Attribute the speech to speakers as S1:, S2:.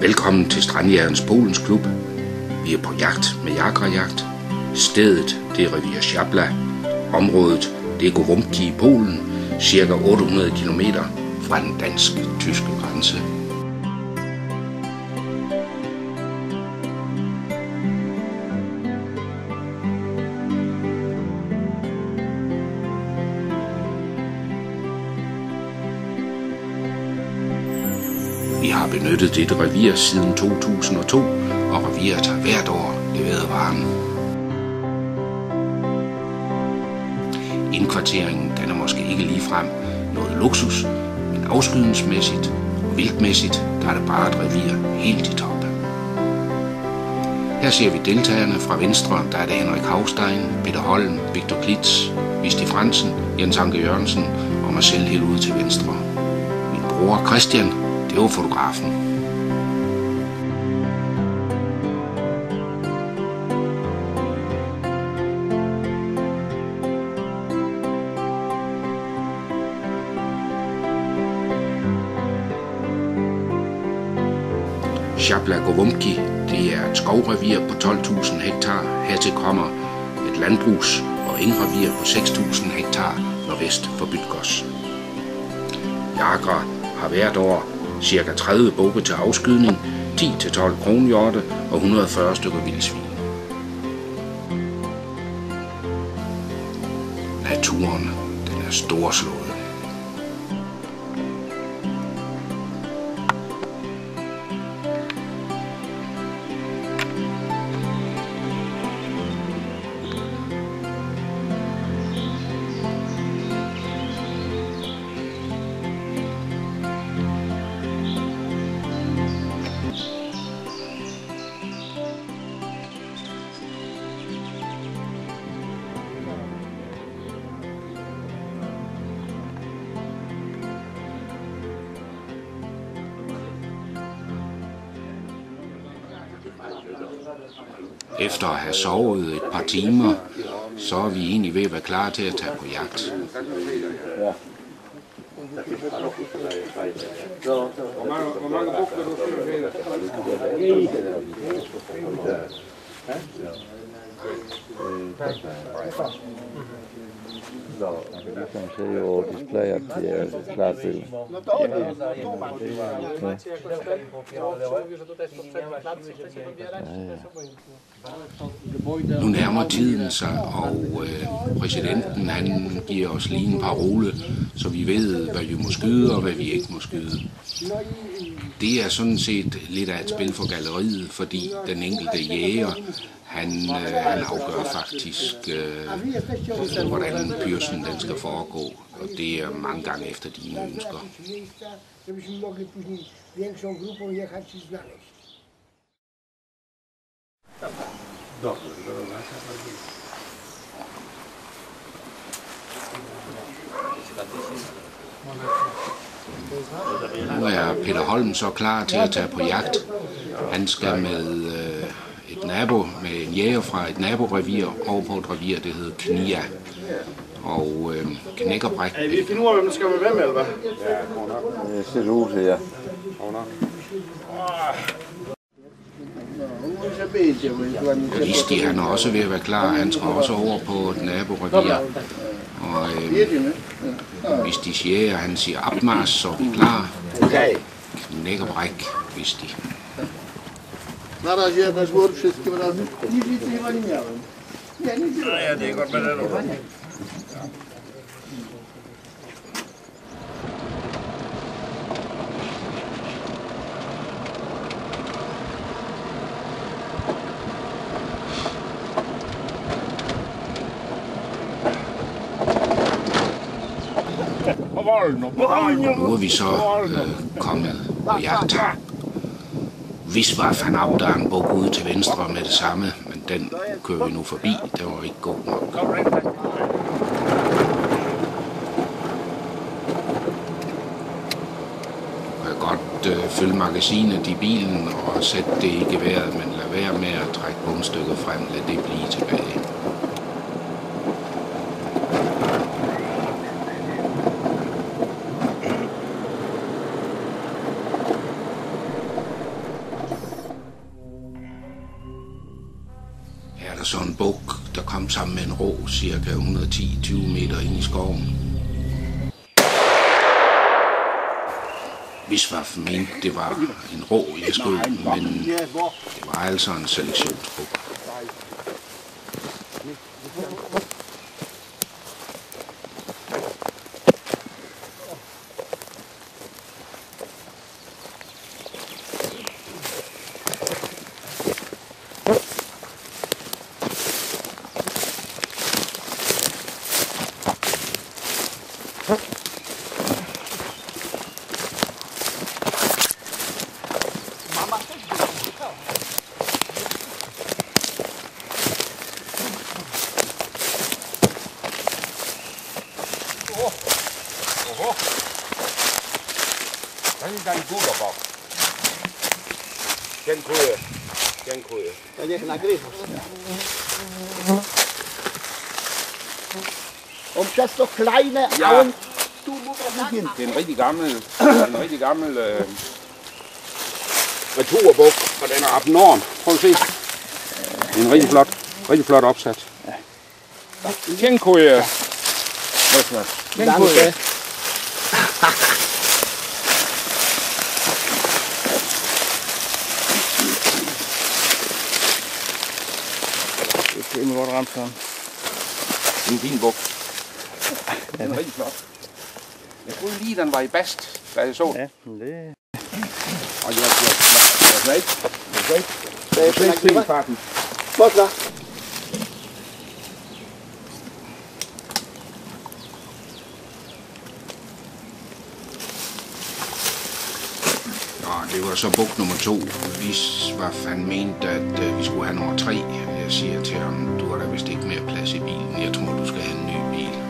S1: Velkommen til Strandjægerens Polens Klub. Vi er på jagt med Jagrajagt. Stedet det er Revir Szabla. Området det er Gołąbki i Polen, cirka 800 km fra den dansk-tyske grænse. Vi har benyttet dette revir siden 2002, og reviret har hvert år leveret varen. Indkvarteringen den er måske ikke ligefrem noget luksus, men afskydningsmæssigt og vildtmæssigt der er det bare et revir helt i top. Her ser vi deltagerne fra venstre, der er det Henrik Haustein, Peter Holm, Viktor Klitsch, Visti Fransen, Jens Anke Jørgensen og mig selv helt ude til venstre. Min bror Christian, det var fotografen. Szabla Gołąbki, det er et skovrevir på 12.000 hektar. Hertil kommer et landbrugs- og engrevir på 6.000 hektar nordvest for Bydgoszcz. Jagere har hvert år ca. 30 bukke til afskydning, 10-12 kronhjorte og 140 stykker vildsvin. Naturen, den er storslået. Efter at have sovet et par timer, så er vi egentlig ved at være klar til at tage på jagt.
S2: Som ser jo display at det er klart til.
S1: Nu nærmer tiden sig, og præsidenten han giver os lige en parole, så vi ved, hvad vi må skyde og hvad vi ikke må skyde. Det er sådan set lidt af et spil for galleriet, fordi den enkelte jæger, han afgør faktisk, hvordan pyrsen den skal foregå, og det er mange gange efter dine ønsker. Nu er Peter Holm så klar til at tage på jagt. Han skal med en jæger fra et naborevir over på et revir, det hedder Knia. Og knækkerbræk.
S3: Kan I finde ud af, hvem der skal være hvem, eller hvad?
S2: Det ser ud til, ja.
S1: Visti han er også ved at være klar. Han skal også over på et naborevir. Og Vistis jæger, han siger opmars, så er vi klar. Knækkerbræk, Visti.
S3: Na razie na złór wszystkim razem. Nic chyba nie miałem. Ja nic nie miałem. Ja tego będę robił.
S1: Nu er vi så kommet på jagt. Wisłaf han afdager en buk ude til venstre med det samme, men den kører vi nu forbi. Det var ikke god nok. Du kan godt fylde magasinet i bilen og sætte det i geværet, men lad være med at trække bundstykket frem. Lad det blive tilbage. der så en buk, der kom sammen med en rå, cirka 110-20 meter ind i skoven. Visvaf mente, det var en rå, jeg skød, men det var altså en selektionsbuk.
S4: Den gula bak. Dziękuję.
S3: To niech nagrywa. Und das so kleine
S4: Ja.
S3: Auen, du musst das hin.
S4: Det er en rigtig gammel returbuk, og den er abnorm. Prøv at se. Det er en rigtig flot opsat. Dziękuję.
S3: Danke.
S2: Det er godt ramt sådan.
S4: En fin buk. Den er rigtig flot. Jeg troede lige, den var i bast, da jeg så den.
S2: Ja, det...
S4: Og jeg kan ikke se farten.
S3: Można.
S1: Og det var så buk nummer 2. Visvaf, han mente, at vi skulle have nummer 3. Jeg siger til ham, du har da vist ikke mere plads i bilen. Jeg tror, du skal have en ny bil.